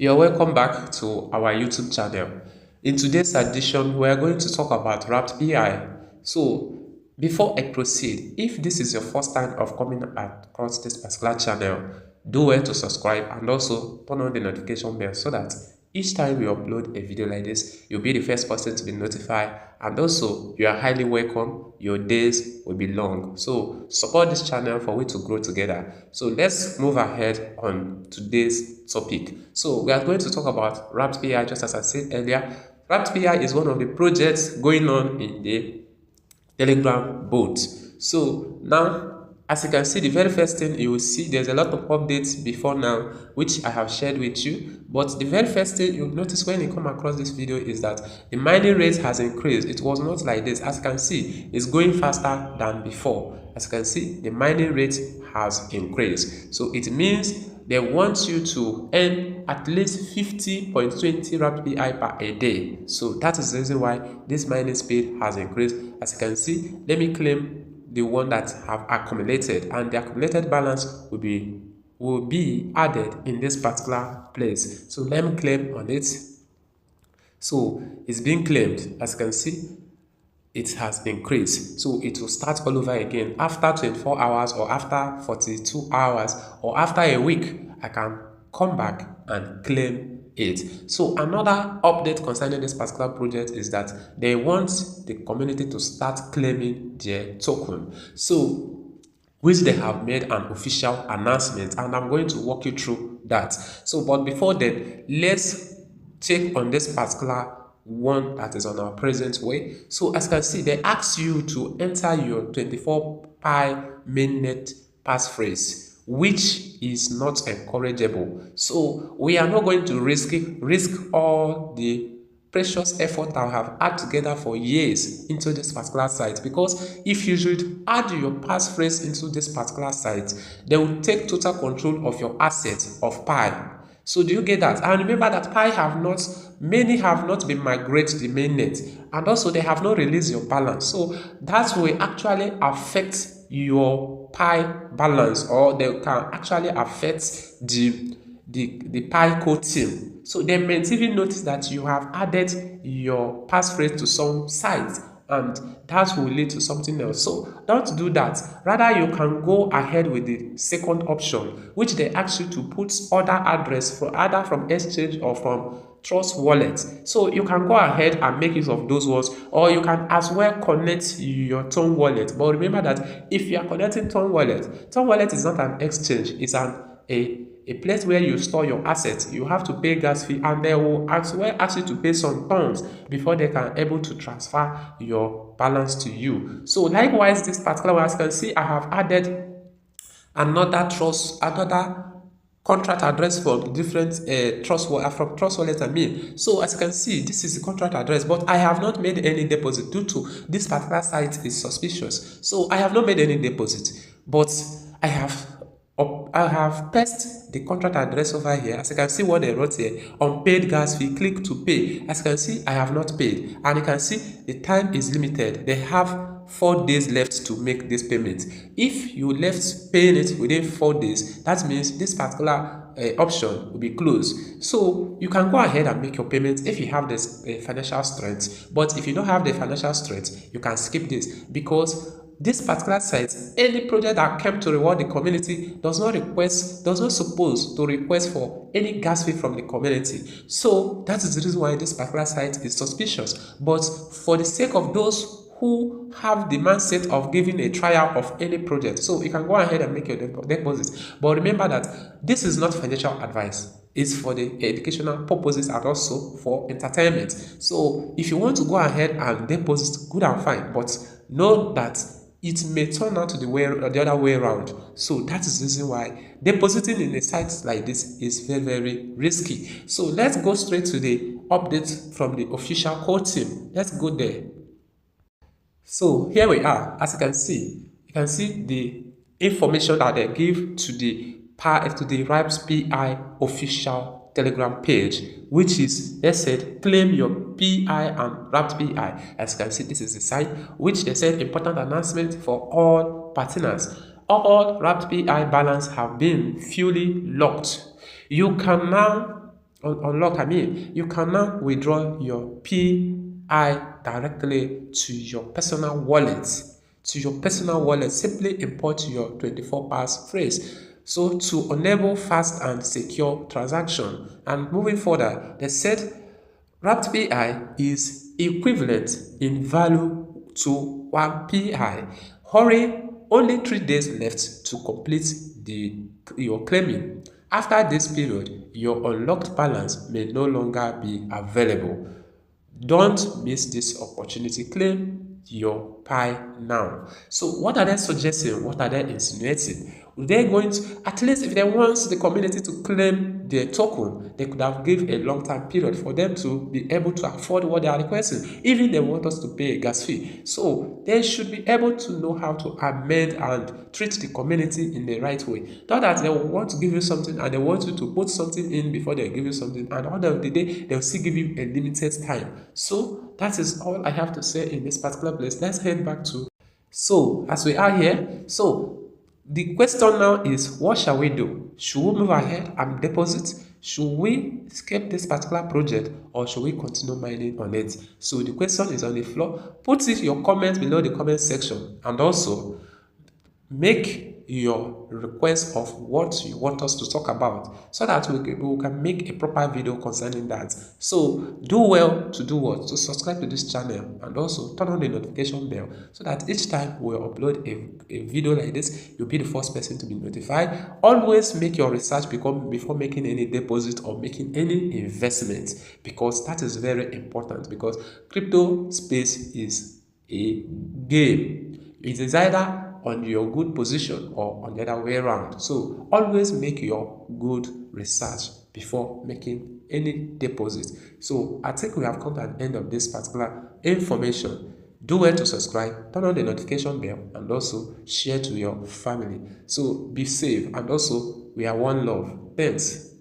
You're welcome back to our YouTube channel. In today's edition, we are going to talk about wrapped PI. So, before I proceed, if this is your first time of coming across this particular channel, do well to subscribe and also turn on the notification bell so that each time we upload a video like this, you'll be the first person to be notified. And also, you are highly welcome. Your days will be long. So, support this channel for we to grow together. So, let's move ahead on today's topic. So, we are going to talk about wrapped PI, just as I said earlier. Wrapped PI is one of the projects going on in the Telegram bot. So, now as you can see, the very first thing you will see, there's a lot of updates before now, which I have shared with you. But the very first thing you'll notice when you come across this video is that the mining rate has increased. It was not like this. As you can see, it's going faster than before. As you can see, the mining rate has increased. So it means they want you to earn at least 50.20 wrapped PI per a day. So that is the reason why this mining speed has increased. As you can see, let me claim the one that have accumulated, and the accumulated balance will be added in this particular place. So let me claim on it. So it's being claimed. As you can see, it has increased. So it will start all over again after 24 hours or after 42 hours or after a week. I can come back and claim it. So another update concerning this particular project is that they want the community to start claiming their token, so which they have made an official announcement, and I'm going to walk you through that. So but before that, let's check on this particular one that is on our present way. So as you can see, they ask you to enter your 24 pi mainnet passphrase, which is not encourageable. So we are not going to risk all the precious effort that we have had together for years into this particular site, because if you should add your passphrase into this particular site, they will take total control of your assets of Pi. So do you get that? And remember that many have not been migrated to the mainnet, and also they have not released your balance. So that will actually affect your Pi balance, or they can actually affect the Pi code team. So they may even notice that you have added your passphrase to some site, and that will lead to something else. So don't do that. Rather, you can go ahead with the second option, which they ask you to put other address for either from exchange or from Trust Wallet. So you can go ahead and make use of those ones, or you can as well connect your Tone Wallet. But remember that if you are connecting Tone Wallet is not an exchange, it's a place where you store your assets. You have to pay gas fee, and they will as well ask you to pay some tons before they can able to transfer your balance to you. So likewise, this particular one, as you can see, I have added another contract address from different Trust Wallet. So as you can see, this is the contract address, but I have not made any deposit due to this particular site is suspicious. So I have not made any deposit, but I have pasted the contract address over here. As you can see what they wrote here, unpaid gas fee, click to pay. As you can see, I have not paid, and you can see the time is limited. They have 4 days left to make this payment. If you left paying it within 4 days, that means this particular option will be closed. So you can go ahead and make your payment if you have this financial strength. But if you don't have the financial strength, you can skip this, because this particular site, any project that came to reward the community does not suppose to request for any gas fee from the community. So that is the reason why this particular site is suspicious. But for the sake of those who have the mindset of giving a trial of any project, so you can go ahead and make your deposit. But remember that this is not financial advice. It's for the educational purposes and also for entertainment. So if you want to go ahead and deposit, good and fine, but know that it may turn out the other way around. So that is the reason why depositing in a site like this is very, very risky. So let's go straight to the update from the official core team. Let's go there. So here we are. As you can see the information that they give to the wrapped PI official Telegram page, which is, they said, claim your PI and wrapped PI. As you can see, this is the site which they said important announcement for all partners. All wrapped PI balance have been fully locked. You can now unlock, you can now withdraw your PI directly to your personal wallet. Simply import your 24 hours phrase. So to enable fast and secure transaction. And moving further, they said wrapped PI is equivalent in value to 1 PI. Hurry, only 3 days left to complete your claiming. After this period, your unlocked balance may no longer be available. Don't miss this opportunity. Claim your pie now. So what are they suggesting? What are they insinuating? They're going to, at least if they want the community to claim their token, they could have given a long time period for them to be able to afford what they are requesting. Even they want us to pay a gas fee. So they should be able to know how to amend and treat the community in the right way. Not that they want to give you something and they want you to put something in before they give you something, and at the end of the day, they'll still give you a limited time. So that is all I have to say in this particular place. Let's head back to, so as we are here, so the question now is, what shall we do? Should we move ahead and deposit? Should we skip this particular project, or should we continue mining on it? So the question is on the floor. Put it your comments below the comment section, and also make your request of what you want us to talk about, so that we can make a proper video concerning that. So do well to do what? To subscribe to this channel, and also turn on the notification bell, so that each time we upload a video like this, you'll be the first person to be notified. Always make your research before making any deposit or making any investment, because that is very important, because crypto space is a game. It is either on your good position or on the other way around. So always make your good research before making any deposit. So I think we have come to an end of this particular information. Do well to subscribe, turn on the notification bell, and also share to your family. So be safe, and also we are one love. Thanks.